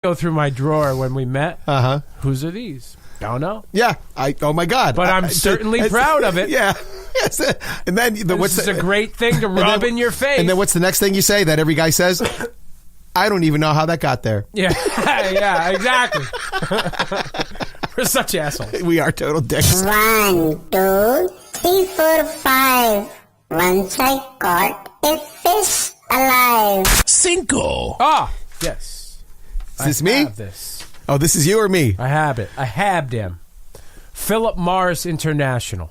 go through my drawer when we met. Uh-huh. Whose are these? Don't know. Yeah. Oh, my God. But I'm certainly proud of it. Yeah. And then this is a great thing to rub in your face. And then what's the next thing you say that every guy says? I don't even know how that got there. Yeah. Yeah, exactly. We're such assholes. We are total dicks. 1, 2, 3, 4, 5. Once I caught a fish alive. Cinco. Ah, yes. Is this me? I have this. Oh, this is you or me? I have it. I have them. Philip Morris International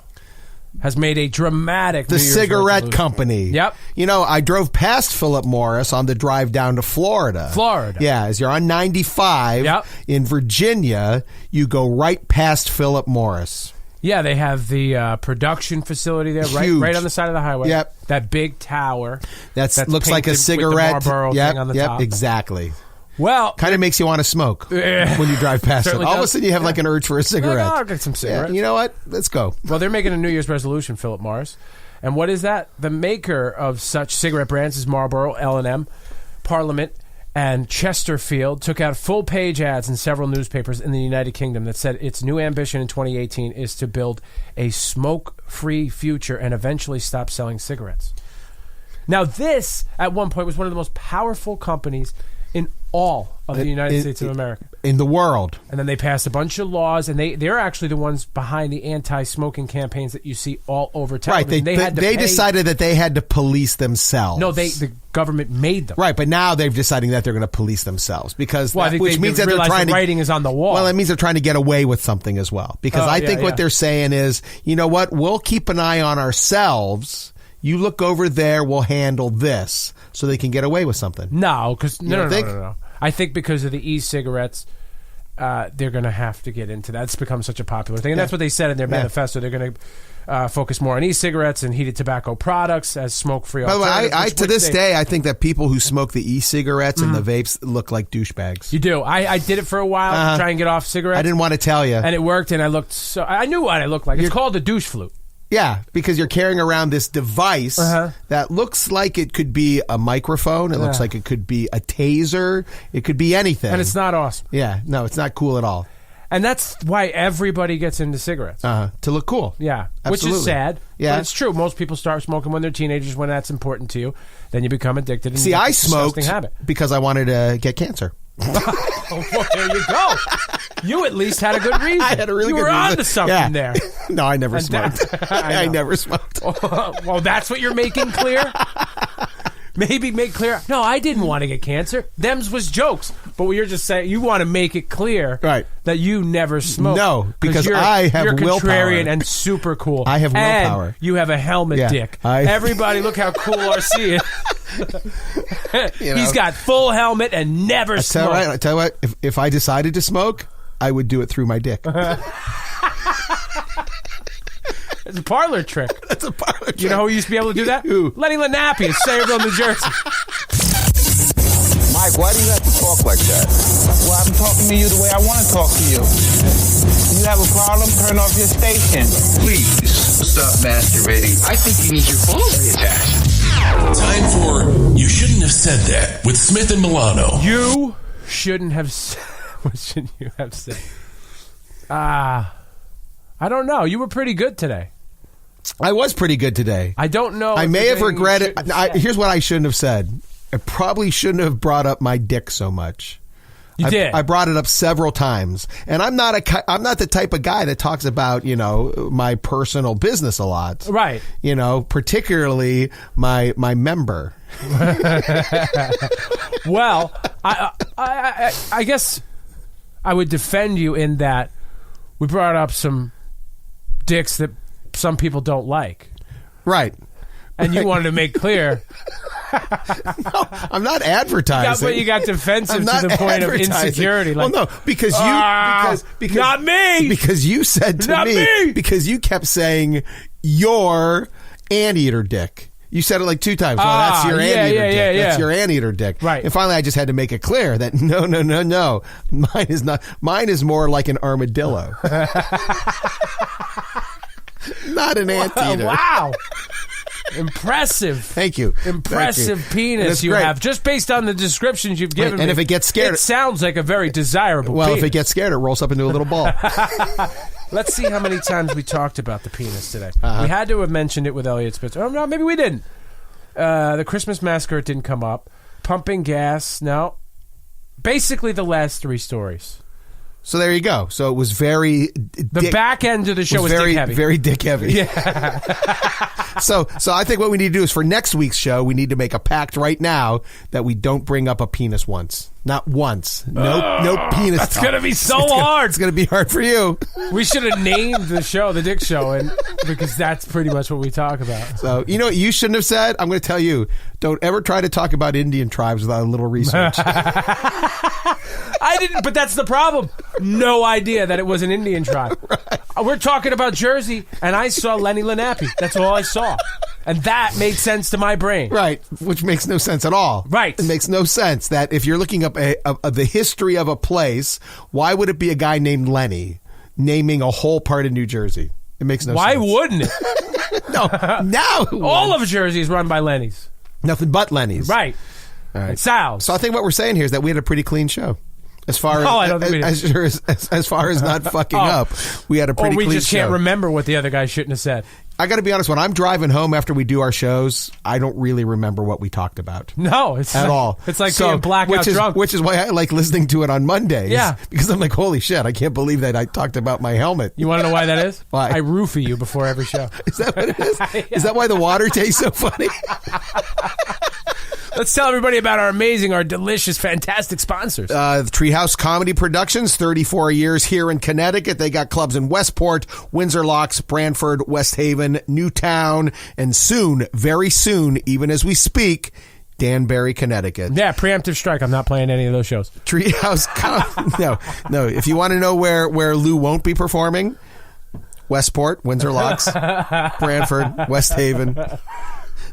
has made a dramatic The New Year's cigarette resolution. company. Yep. You know, I drove past Philip Morris on the drive down to Florida. Yeah, as you're on 95 in Virginia, you go right past Philip Morris. Yeah, they have the production facility there, right on the side of the highway. Yep. That big tower. That looks like a cigarette. With the Marlboro thing on the top. Exactly. Well, kind of makes you want to smoke when you drive past it. All of a sudden, you have like an urge for a cigarette. I'll get some cigarettes. Yeah, you know what? Let's go. Well, they're making a New Year's resolution, Philip Morris. And what is that? The maker of such cigarette brands as Marlboro, L&M, Parliament, and Chesterfield took out full-page ads in several newspapers in the United Kingdom that said its new ambition in 2018 is to build a smoke-free future and eventually stop selling cigarettes. Now, this, at one point, was one of the most powerful companies in all of the United States of America. In the world. And then they passed a bunch of laws, and they're actually the ones behind the anti-smoking campaigns that you see all over television. Right, they decided that they had to police themselves. No, the government made them. Right, but now they've decided that they're going to police themselves because which means that they're trying the writing is on the wall. Well, that means they're trying to get away with something as well. Because I think what they're saying is, you know what, we'll keep an eye on ourselves. You look over there, we'll handle this, so they can get away with something. No, because no. I think because of the e-cigarettes, they're going to have to get into that. It's become such a popular thing, and that's what they said in their manifesto. They're going to focus more on e-cigarettes and heated tobacco products as smoke-free alternatives. By the way, to this day, I think that people who smoke the e-cigarettes and the vapes look like douchebags. You do. I did it for a while to try and get off cigarettes. I didn't want to tell you. And it worked, and I knew what I looked like. It's called the douche flute. Yeah, because you're carrying around this device that looks like it could be a microphone. It looks like it could be a taser. It could be anything. And it's not awesome. Yeah, no, it's not cool at all. And that's why everybody gets into cigarettes. To look cool. Yeah, absolutely. Which is sad. Yeah. But it's true. Most people start smoking when they're teenagers, when that's important to you. Then you become addicted. And See, I smoked habit. because I wanted to get cancer. Well, there you go. You at least had a good reason. I had a really you good reason. You were onto something there. No, I never smoked. I never smoked. Well, that's what you're making clear? Maybe make clear. No, I didn't want to get cancer. Them's was jokes. But what you're just saying, you want to make it clear that you never smoked. No, because I have willpower. You're contrarian and super cool. I have willpower. And you have a helmet dick. Everybody, look how cool RC is. He's got full helmet and never smoked. I tell you what, if I decided to smoke, I would do it through my dick. It's a parlor trick. That's a parlor trick. You know who used to be able to do that? Who? Lenny Lennape in Sayreville, New Jersey. Mike, why do you have to talk like that? Well, I'm talking to you the way I want to talk to you. You have a problem? Turn off your station. Please stop masturbating. I think you need your phone reattached. Time for You Shouldn't Have Said That with Smith and Milano. You shouldn't have said... What should you have said? I don't know. You were pretty good today. I was pretty good today. I don't know. I may have regretted. Here's what I shouldn't have said. I probably shouldn't have brought up my dick so much. You did. I brought it up several times, and I'm not the type of guy that talks about my personal business a lot. Right. Particularly my member. Well, I guess I would defend you in that we brought up some dicks that some people don't like. Right. And you wanted to make clear. No, I'm not advertising. You got defensive to the point of insecurity. Like, well, no, because not me. Because you said to me. Because you kept saying your anteater dick. You said it like 2 times. Well, that's your anteater dick. Yeah. That's your anteater dick. Right. And finally, I just had to make it clear that no. Mine is not. Mine is more like an armadillo. Not an anteater. Wow. Impressive. Thank you. Impressive penis you have. Just based on the descriptions you've given me. And if it gets scared... It sounds like a very desirable penis. If it gets scared, it rolls up into a little ball. Let's see how many times we talked about the penis today. We had to have mentioned it with Elliot Spitzer. Oh, no, maybe we didn't. The Christmas Massacre didn't come up. Pumping gas, no. Basically the last 3 stories. So there you go. So it was very... The back end of the show was very, dick heavy. Very dick heavy. Yeah. So I think what we need to do is for next week's show, we need to make a pact right now that we don't bring up a penis once. Not once. No penis. That's going to be so hard. It's going to be hard for you. We should have named the show The Dick Show, because that's pretty much what we talk about. So, you know what you shouldn't have said? I'm going to tell you, don't ever try to talk about Indian tribes without a little research. I didn't, but that's the problem. No idea that it was an Indian tribe. Right. We're talking about Jersey, and I saw Lenny Lennape. That's all I saw. And that made sense to my brain. Right, which makes no sense at all. Right. It makes no sense that if you're looking up the history of a place, why would it be a guy named Lenny naming a whole part of New Jersey? It makes no sense. Why wouldn't it? No. All of Jersey is run by Lenny's. Nothing but Lenny's. Right. All right. And Sal's. So I think what we're saying here is that we had a pretty clean show. As far as not fucking up, we had a pretty clean show. Or we just can't remember what the other guy shouldn't have said. I got to be honest, when I'm driving home after we do our shows, I don't really remember what we talked about. No, it's at all. It's like being blackout drunk. Which is why I like listening to it on Mondays. Yeah. Because I'm like, holy shit, I can't believe that I talked about my helmet. You want to know why that is? Why? I roofie you before every show. Is that what it is? Yeah. Is that why the water tastes so funny? Let's tell everybody about our delicious, fantastic sponsors. Treehouse Comedy Productions, 34 years here in Connecticut. They got clubs in Westport, Windsor Locks, Branford, West Haven, Newtown, and soon, very soon, even as we speak, Danbury, Connecticut. Yeah, preemptive strike. I'm not playing any of those shows. Treehouse No. If you want to know where Lou won't be performing, Westport, Windsor Locks, Branford, West Haven,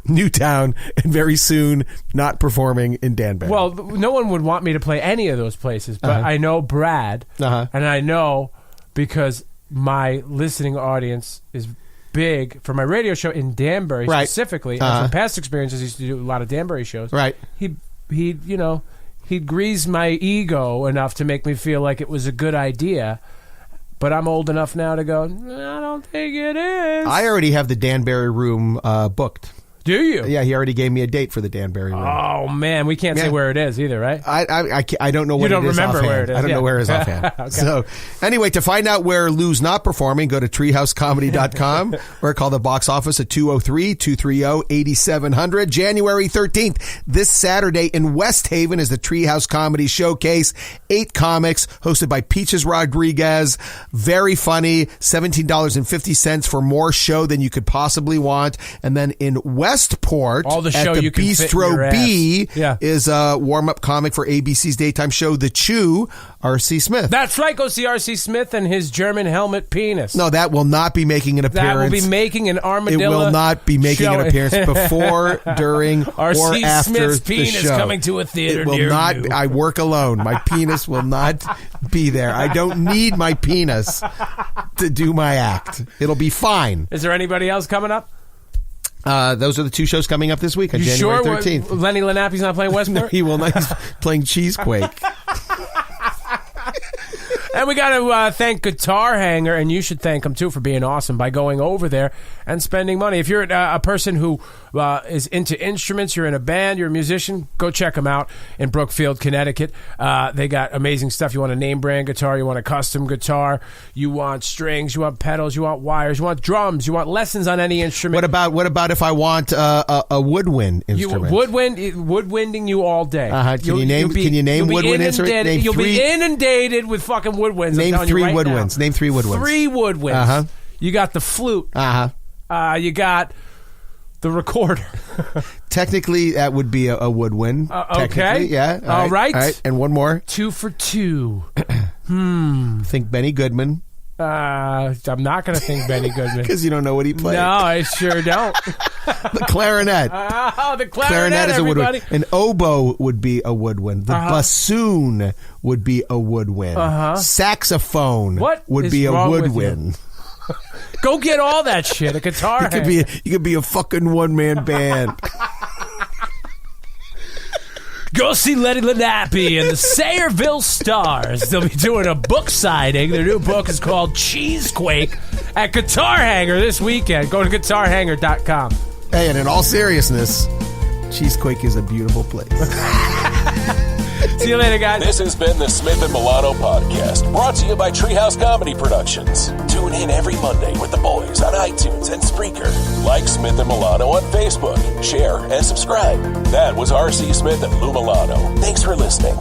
Newtown, and very soon not performing in Danbury. Well, no one would want me to play any of those places, but I know Brad, and I know because my listening audience is big for my radio show in Danbury specifically. And from past experiences, I used to do a lot of Danbury shows. Right. He'd grease my ego enough to make me feel like it was a good idea. But I'm old enough now to go, I don't think it is. I already have the Danbury room booked. Do you? Yeah, he already gave me a date for the Danbury room. Oh, man. We can't say where it is either, right? I don't know what it is. You don't remember offhand. where it is. I don't know where it is offhand. Okay. So, anyway, to find out where Lou's not performing, go to treehousecomedy.com or call the box office at 203-230-8700. January 13th, this Saturday in West Haven is the Treehouse Comedy Showcase. 8 comics hosted by Peaches Rodriguez. Very funny. $17.50 for more show than you could possibly want. And then in Westport, all the show at the you can fit in Bistro your B ass. is a warm-up comic for ABC's daytime show, The Chew, R.C. Smith. That's right. Go see R.C. Smith and his German helmet penis. No, that will not be making an appearance. That will be making an armadillo. It will not be making an appearance before, during, or R.C. after Smith's the penis show. coming to a theater it will near not. you. I work alone. My penis will not be there. I don't need my penis to do my act. It'll be fine. Is there anybody else coming up? Those are the 2 shows coming up this week on January 13th. Lenny Lennape's not playing Westport? No, he will not. He's playing Cheesequake. And we got to thank Guitar Hanger, and you should thank him, too, for being awesome by going over there and spending money. If you're a person who is into instruments, you're in a band, you're a musician, go check them out in Brookfield, Connecticut. They got amazing stuff. You want a name brand guitar, you want a custom guitar, you want strings, you want pedals, you want wires, you want drums, you want lessons on any instrument. What about if I want a woodwind instrument? Woodwinding you all day. Can you name woodwind instrument? You'll be inundated with fucking woodwinds. Name 3 woodwinds. Name 3 woodwinds. 3 woodwinds. You got the flute. You got the recorder. Technically, that would be a woodwind. Okay. Yeah. All right. And one more. 2 for 2. Think Benny Goodman. I'm not going to think Benny Goodman. Because you don't know what he played. No, I sure don't. The clarinet. The clarinet is a woodwind. An oboe would be a woodwind. The bassoon would be a woodwind. Saxophone would be a woodwind. Go get all that shit. A guitar hanger. You could be a fucking one-man band. Go see Lenny Lennape and the Sayreville Stars. They'll be doing a book signing. Their new book is called Cheesequake at Guitar Hanger this weekend. Go to guitarhanger.com. Hey, and in all seriousness, Cheesequake is a beautiful place. See you later, guys. This has been the Smith and Milano Podcast, brought to you by Treehouse Comedy Productions. Tune in every Monday with the boys on iTunes and Spreaker. Like Smith and Milano on Facebook, share, and subscribe. That was R.C. Smith and Lou Milano. Thanks for listening.